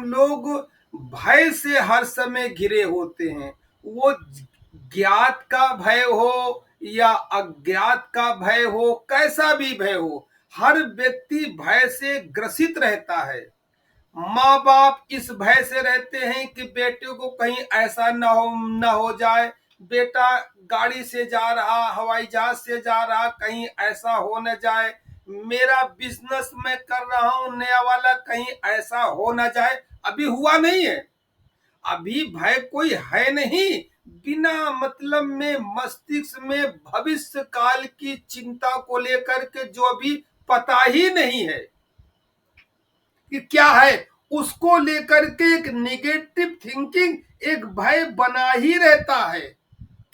हम लोग भय से हर समय घिरे होते हैं। वो ज्ञात का भय हो या अज्ञात का भय हो, कैसा भी भय हो, हर व्यक्ति भय से ग्रसित रहता है। माँ बाप इस भय से रहते हैं कि बेटे को कहीं ऐसा न हो जाए, बेटा गाड़ी से जा रहा, हवाई जहाज से जा रहा, कहीं ऐसा हो न जाए, मेरा बिजनेस मैं कर रहा हूं नया वाला, कहीं ऐसा हो न जाए। अभी हुआ नहीं है, अभी भय कोई है नहीं। बिना मतलब में मस्तिष्क में भविष्य काल की चिंता को लेकर के जो अभी पता ही नहीं है कि क्या है, उसको लेकर के एक नेगेटिव थिंकिंग, एक भय बना ही रहता है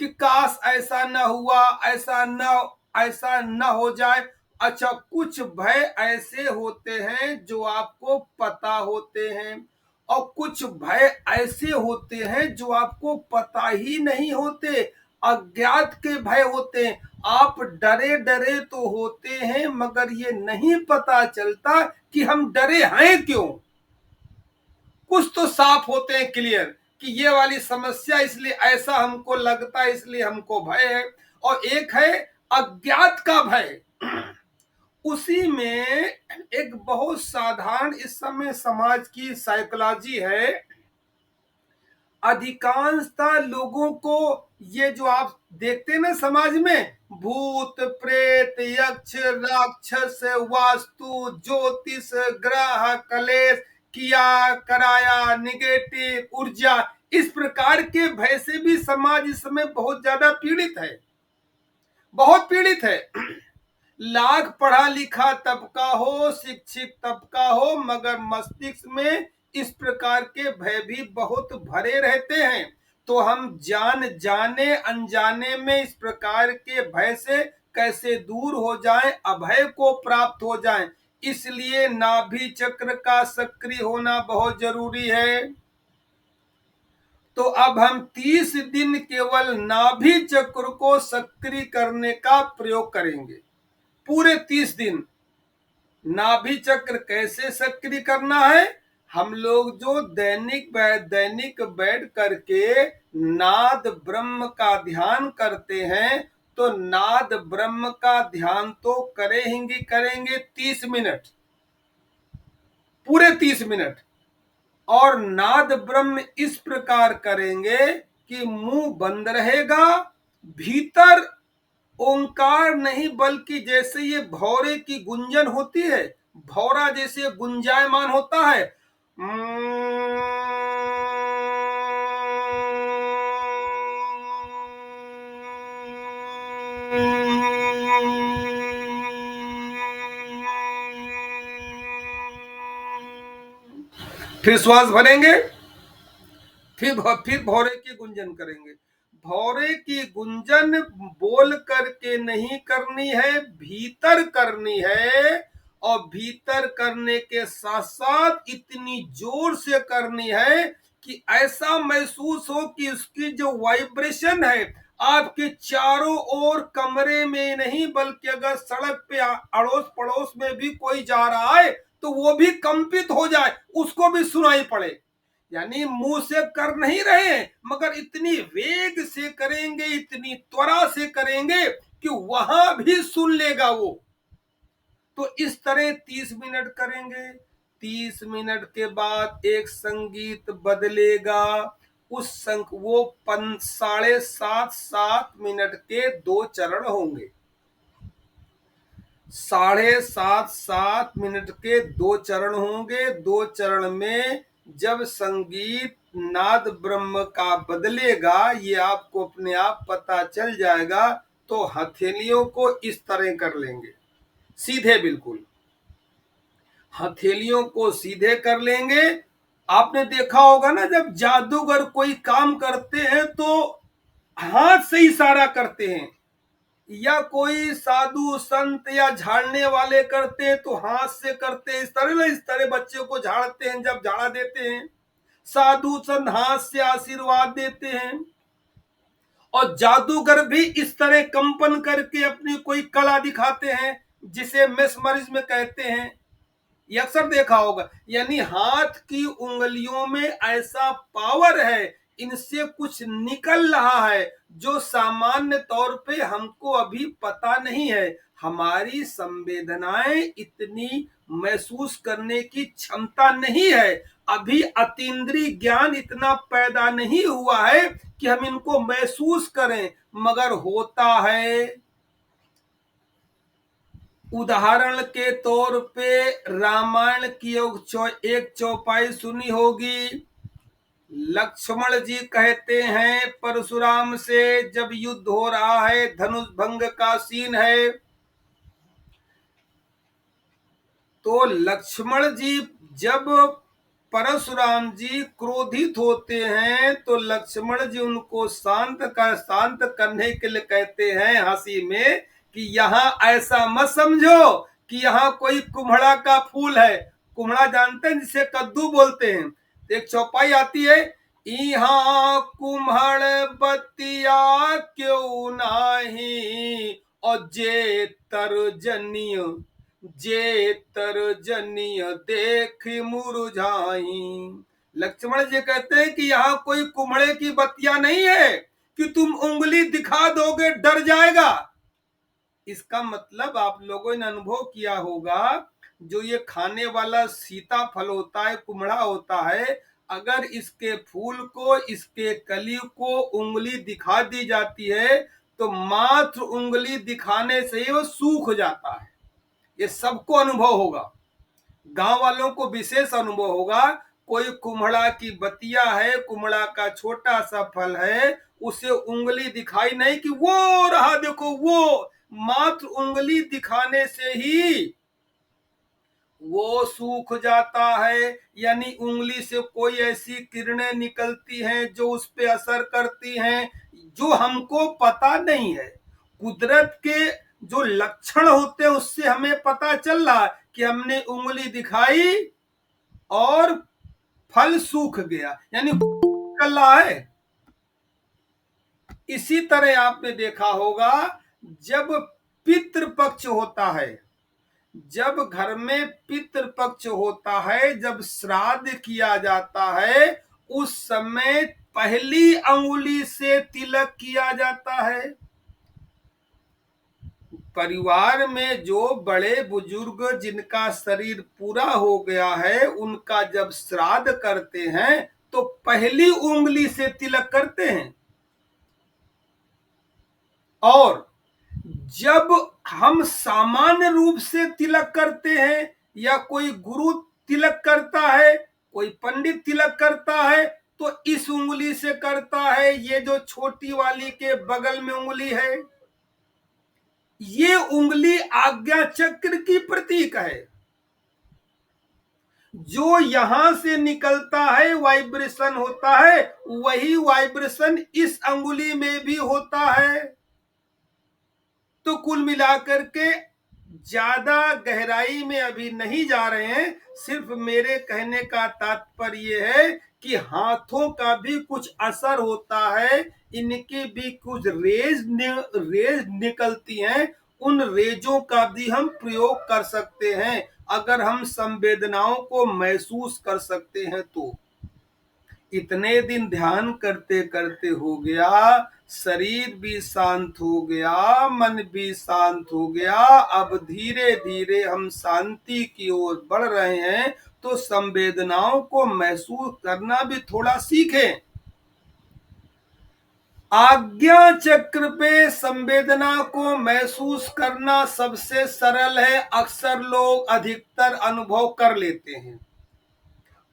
कि काश ऐसा न हुआ, ऐसा न हो जाए। अच्छा, कुछ भय ऐसे होते हैं जो आपको पता होते हैं, और कुछ भय ऐसे होते हैं जो आपको पता ही नहीं होते, अज्ञात के भय होते हैं। आप डरे डरे तो होते हैं, मगर ये नहीं पता चलता कि हम डरे हैं क्यों। कुछ तो साफ होते हैं, क्लियर, कि ये वाली समस्या इसलिए ऐसा हमको लगता है, इसलिए हमको भय है। और एक है अज्ञात का भय। उसी में एक बहुत साधारण इस समय समाज की साइकोलॉजी है। अधिकांशतः लोगों को ये जो आप देखते हैं ना समाज में, भूत प्रेत यक्ष राक्षस वास्तु ज्योतिष ग्रह कलेश किया कराया निगेटिव ऊर्जा, इस प्रकार के भय से भी समाज इस समय बहुत ज्यादा पीड़ित है, बहुत पीड़ित है। लाख पढ़ा लिखा तबका हो, शिक्षित तबका हो, मगर मस्तिष्क में इस प्रकार के भय भी बहुत भरे रहते हैं। तो हम जाने अनजाने में इस प्रकार के भय से कैसे दूर हो जाएं, अभय को प्राप्त हो जाएं, इसलिए नाभि चक्र का सक्रिय होना बहुत जरूरी है। तो अब हम 30 दिन केवल नाभि चक्र को सक्रिय करने का प्रयोग करेंगे। पूरे 30 दिन नाभि चक्र कैसे सक्रिय करना है। हम लोग जो दैनिक बैठ करके नाद ब्रह्म का ध्यान करते हैं, तो नाद ब्रह्म का ध्यान तो करेंगे 30 मिनट, पूरे 30 मिनट। और नाद ब्रह्म इस प्रकार करेंगे कि मुंह बंद रहेगा, भीतर ओंकार नहीं बल्कि जैसे ये भौरे की गुंजन होती है, भौरा जैसे गुंजायमान होता है, फिर श्वास भरेंगे, फिर भौरे की गुंजन करेंगे। भौरे की गुंजन बोल करके नहीं करनी है, भीतर करनी है। और भीतर करने के साथ साथ इतनी जोर से करनी है कि ऐसा महसूस हो कि उसकी जो वाइब्रेशन है आपके चारों ओर, कमरे में नहीं बल्कि अगर सड़क पे अड़ोस पड़ोस में भी कोई जा रहा है तो वो भी कंपित हो जाए, उसको भी सुनाई पड़े। यानी मुंह से कर नहीं रहे, मगर इतनी वेग से करेंगे, इतनी त्वरा से करेंगे कि वहां भी सुन लेगा वो। तो इस तरह 30 मिनट करेंगे। 30 मिनट के बाद एक संगीत बदलेगा, उस वो 7.5 के 2 चरण होंगे। 7.5 के 2 चरण होंगे। 2 चरण में जब संगीत नाद ब्रह्म का बदलेगा, ये आपको अपने आप पता चल जाएगा। तो हथेलियों को इस तरह कर लेंगे, सीधे, बिल्कुल हथेलियों को सीधे कर लेंगे। आपने देखा होगा ना, जब जादूगर कोई काम करते हैं तो हाथ से इशारा करते हैं, या कोई साधु संत या झाड़ने वाले करते हैं तो हाथ से करते हैं। इस तरह ना, इस तरह बच्चे को झाड़ते हैं, जब झाड़ा देते हैं साधु संत हाथ से आशीर्वाद देते हैं। और जादूगर भी इस तरह कंपन करके अपनी कोई कला दिखाते हैं, जिसे मेस्मरिज्म कहते हैं। ये अक्सर देखा होगा। यानी हाथ की उंगलियों में ऐसा पावर है, इनसे कुछ निकल रहा है जो सामान्य तौर पे हमको अभी पता नहीं है। हमारी संवेदनाएं इतनी महसूस करने की क्षमता नहीं है, अभी अतीन्द्रिय ज्ञान इतना पैदा नहीं हुआ है कि हम इनको महसूस करें, मगर होता है। उदाहरण के तौर पे रामायण की एक चौपाई सुनी होगी। लक्ष्मण जी कहते हैं परशुराम से, जब युद्ध हो रहा है, धनुष भंग का सीन है, तो लक्ष्मण जी जब परशुराम जी क्रोधित होते हैं तो लक्ष्मण जी उनको शांत करने के लिए कहते हैं हंसी में कि यहाँ ऐसा मत समझो कि यहाँ कोई कुम्हड़ा का फूल है। कुम्हड़ा जानते हैं, जिसे कद्दू बोलते हैं। तो एक चौपाई आती है, यहाँ कुम्हड़ बतिया क्यों नाही और जे तर्जनीय देख मुरझाई। लक्ष्मण जी कहते हैं कि यहाँ कोई कुम्हड़े की बतिया नहीं है कि तुम उंगली दिखा दोगे डर जाएगा। इसका मतलब आप लोगों ने अनुभव किया होगा, जो ये खाने वाला सीताफल होता है, कुम्हड़ा होता है, अगर इसके फूल को, इसके कली को उंगली दिखा दी जाती है तो मात्र उंगली दिखाने से ही वो सूख जाता है। ये सबको अनुभव होगा, गांव वालों को विशेष अनुभव होगा। कोई कुम्हड़ा की बतिया है, कुम्हड़ा का छोटा सा फल है, उसे उंगली दिखाई नहीं कि वो रहा देखो, वो मात्र उंगली दिखाने से ही वो सूख जाता है। यानी उंगली से कोई ऐसी किरणें निकलती हैं जो उस पे असर करती हैं, जो हमको पता नहीं है। कुदरत के जो लक्षण होते हैं उससे हमें पता चल रहा कि हमने उंगली दिखाई और फल सूख गया, यानी निकल रहा है। इसी तरह आपने देखा होगा, जब पितृपक्ष होता है, जब घर में पितृपक्ष होता है, जब श्राद्ध किया जाता है, उस समय पहली अंगुली से तिलक किया जाता है। परिवार में जो बड़े बुजुर्ग जिनका शरीर पूरा हो गया है, उनका जब श्राद्ध करते हैं तो पहली उंगली से तिलक करते हैं। और जब हम सामान्य रूप से तिलक करते हैं, या कोई गुरु तिलक करता है, कोई पंडित तिलक करता है, तो इस उंगली से करता है। ये जो छोटी वाली के बगल में उंगली है, ये उंगली आज्ञा चक्र की प्रतीक है। जो यहां से निकलता है, वाइब्रेशन होता है, वही वाइब्रेशन इस अंगुली में भी होता है। तो कुल मिलाकर के ज्यादा गहराई में अभी नहीं जा रहे हैं, सिर्फ मेरे कहने का तात्पर्य है कि हाथों का भी कुछ असर होता है, इनकी भी कुछ रेज निकलती हैं, उन रेजों का भी हम प्रयोग कर सकते हैं, अगर हम संवेदनाओं को महसूस कर सकते हैं तो। इतने दिन ध्यान करते करते हो गया, शरीर भी शांत हो गया, मन भी शांत हो गया, अब धीरे धीरे हम शांति की ओर बढ़ रहे हैं, तो संवेदनाओं को महसूस करना भी थोड़ा सीखें। आज्ञा चक्र पे संवेदना को महसूस करना सबसे सरल है, अक्सर लोग अधिकतर अनुभव कर लेते हैं।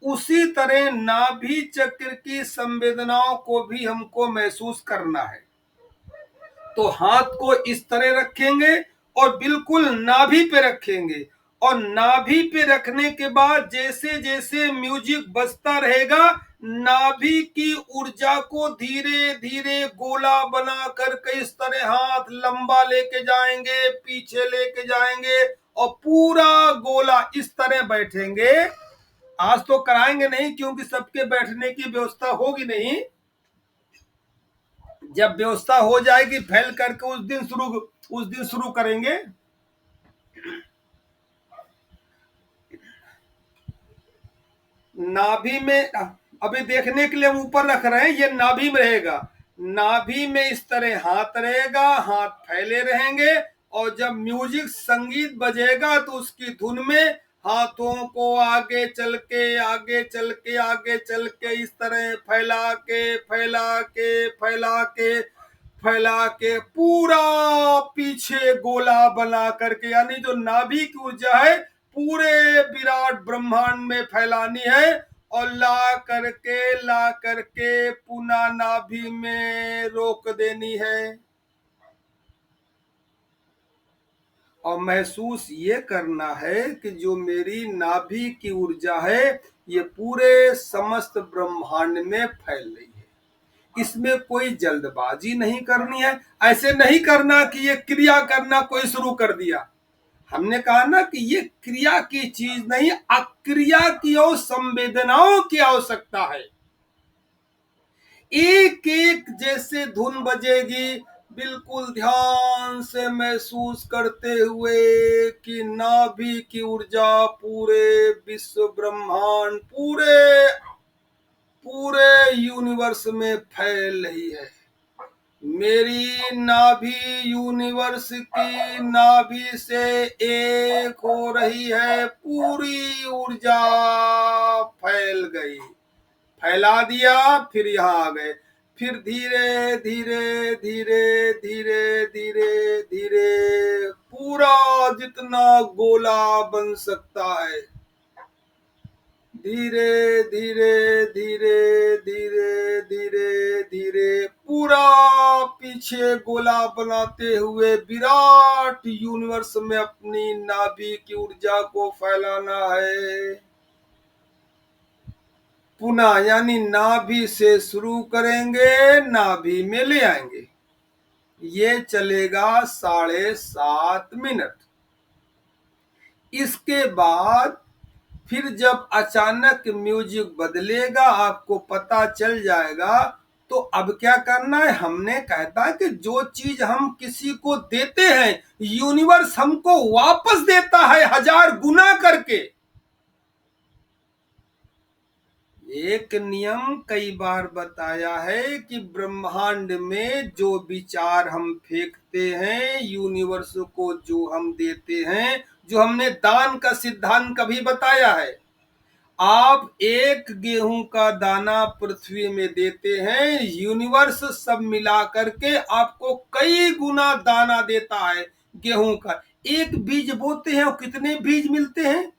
उसी तरह नाभि चक्र की संवेदनाओं को भी हमको महसूस करना है। तो हाथ को इस तरह रखेंगे और बिल्कुल नाभि पे रखेंगे, और नाभि पे रखने के बाद जैसे जैसे म्यूजिक बजता रहेगा, नाभि की ऊर्जा को धीरे धीरे गोला बना करके इस तरह हाथ लंबा लेके जाएंगे, पीछे लेके जाएंगे, और पूरा गोला इस तरह बैठेंगे। आज तो कराएंगे नहीं, क्योंकि सबके बैठने की व्यवस्था होगी नहीं। जब व्यवस्था हो जाएगी फैल करके उस दिन शुरू करेंगे। नाभि में अभी देखने के लिए हम ऊपर रख रहे हैं, ये नाभि में रहेगा। नाभि में इस तरह हाथ रहेगा, हाथ फैले रहेंगे, और जब म्यूजिक संगीत बजेगा तो उसकी धुन में हाथों को आगे चल के आगे चल के आगे चल के इस तरह फैला के फैला के फैला के फैला के पूरा पीछे गोला बना करके, यानी जो नाभि की ऊर्जा है पूरे विराट ब्रह्मांड में फैलानी है, और ला करके पुनः नाभि में रोक देनी है। और महसूस ये करना है कि जो मेरी नाभि की ऊर्जा है ये पूरे समस्त ब्रह्मांड में फैल रही है। इसमें कोई जल्दबाजी नहीं करनी है। ऐसे नहीं करना कि ये क्रिया करना कोई शुरू कर दिया। हमने कहा ना कि ये क्रिया की चीज नहीं, अक्रिया की और संवेदनाओं की आवश्यकता है। एक एक जैसे धुन बजेगी, बिल्कुल ध्यान से महसूस करते हुए कि नाभि की ऊर्जा पूरे विश्व ब्रह्मांड पूरे पूरे यूनिवर्स में फैल रही है। मेरी नाभि यूनिवर्स की नाभि से एक हो रही है, पूरी ऊर्जा फैल गई। फैला दिया, फिर यहाँ आ गए, फिर धीरे धीरे धीरे धीरे धीरे धीरे पूरा जितना गोला बन सकता है, धीरे धीरे धीरे धीरे धीरे धीरे पूरा पीछे गोला बनाते हुए विराट यूनिवर्स में अपनी नाभि की ऊर्जा को फैलाना है। पुनः यानी नाभि से शुरू करेंगे, नाभि में ले आएंगे। ये चलेगा 7.5 मिनट। इसके बाद फिर जब अचानक म्यूजिक बदलेगा, आपको पता चल जाएगा। तो अब क्या करना है, हमने कहता है कि जो चीज हम किसी को देते हैं यूनिवर्स हमको वापस देता है 1000 गुना करके। एक नियम कई बार बताया है कि ब्रह्मांड में जो विचार हम फेंकते हैं, यूनिवर्स को जो हम देते हैं, जो हमने दान का सिद्धांत कभी बताया है। आप एक गेहूं का दाना पृथ्वी में देते हैं, यूनिवर्स सब मिला करके आपको कई गुना दाना देता है गेहूं का। एक बीज बोते हैं और कितने बीज मिलते हैं,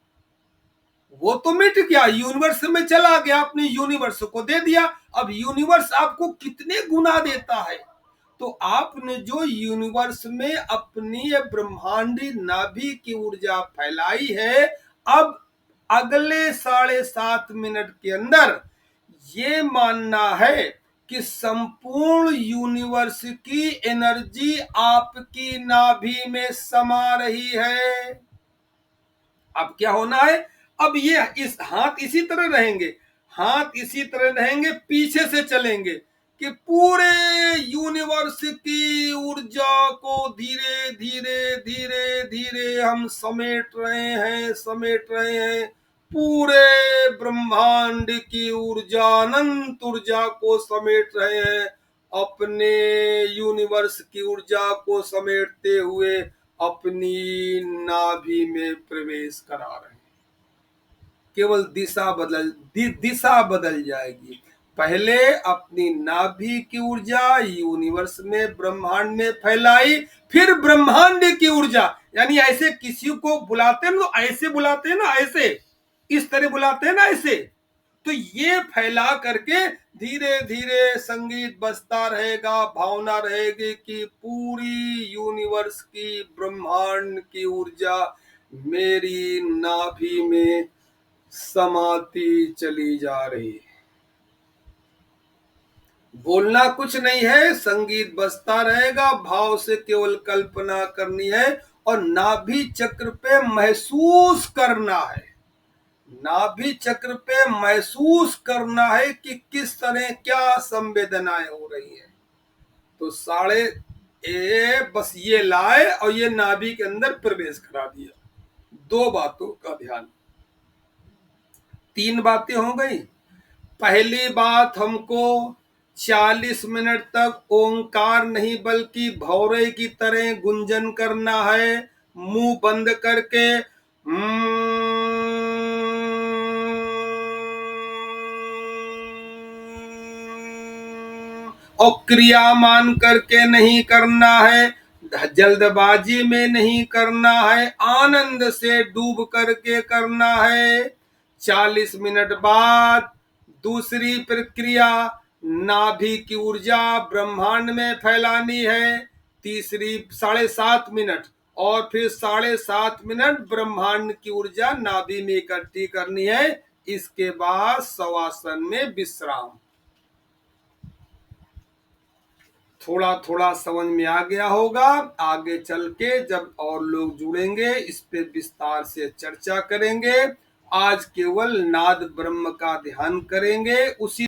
वो तो मिट गया, यूनिवर्स में चला गया, आपने यूनिवर्स को दे दिया। अब यूनिवर्स आपको कितने गुना देता है, तो आपने जो यूनिवर्स में अपनी ब्रह्मांडी नाभि की ऊर्जा फैलाई है, अब अगले 7.5 मिनट के अंदर ये मानना है कि संपूर्ण यूनिवर्स की एनर्जी आपकी नाभि में समा रही है। अब क्या होना है, अब ये इस हाथ इसी तरह रहेंगे, हाथ इसी तरह रहेंगे, पीछे से चलेंगे कि पूरे यूनिवर्स की ऊर्जा को धीरे धीरे धीरे धीरे हम समेट रहे हैं। पूरे ब्रह्मांड की ऊर्जा, अनंत ऊर्जा को समेट रहे हैं, अपने यूनिवर्स की ऊर्जा को समेटते हुए अपनी नाभि में प्रवेश करा रहे हैं। केवल दिशा बदल जाएगी। पहले अपनी नाभि की ऊर्जा यूनिवर्स में ब्रह्मांड में फैलाई, फिर ब्रह्मांड की ऊर्जा, यानी ऐसे किसी को बुलाते हैं तो ऐसे बुलाते हैं ना, ऐसे इस तरह बुलाते हैं ना, ऐसे। तो ये फैला करके धीरे धीरे संगीत बजता रहेगा, भावना रहेगी कि पूरी यूनिवर्स की ब्रह्मांड की ऊर्जा मेरी नाभि में समाती चली जा रही है। बोलना कुछ नहीं है, संगीत बजता रहेगा, भाव से केवल कल्पना करनी है और नाभि चक्र पे महसूस करना है। नाभि चक्र पे महसूस करना है कि किस तरह क्या संवेदनाएं हो रही है। तो बस ये लाए और ये नाभि के अंदर प्रवेश करा दिया। दो बातों का ध्यान। 3 बातें हो गई। पहली बात, हमको 40 मिनट तक ओंकार नहीं बल्कि भौरे की तरह गुंजन करना है, मुंह बंद करके। और क्रिया मान करके नहीं करना है, जल्दबाजी में नहीं करना है, आनंद से डूब करके करना है। 40 मिनट बाद दूसरी प्रक्रिया, नाभि की ऊर्जा ब्रह्मांड में फैलानी है। तीसरी 7.5 मिनट, और फिर 7.5 मिनट ब्रह्मांड की ऊर्जा नाभि में इकट्ठी करनी है। इसके बाद शवासन में विश्राम। थोड़ा थोड़ा समझ में आ गया होगा। आगे चल के जब और लोग जुड़ेंगे इस पे विस्तार से चर्चा करेंगे। आज केवल नाद ब्रह्म का ध्यान करेंगे, उसी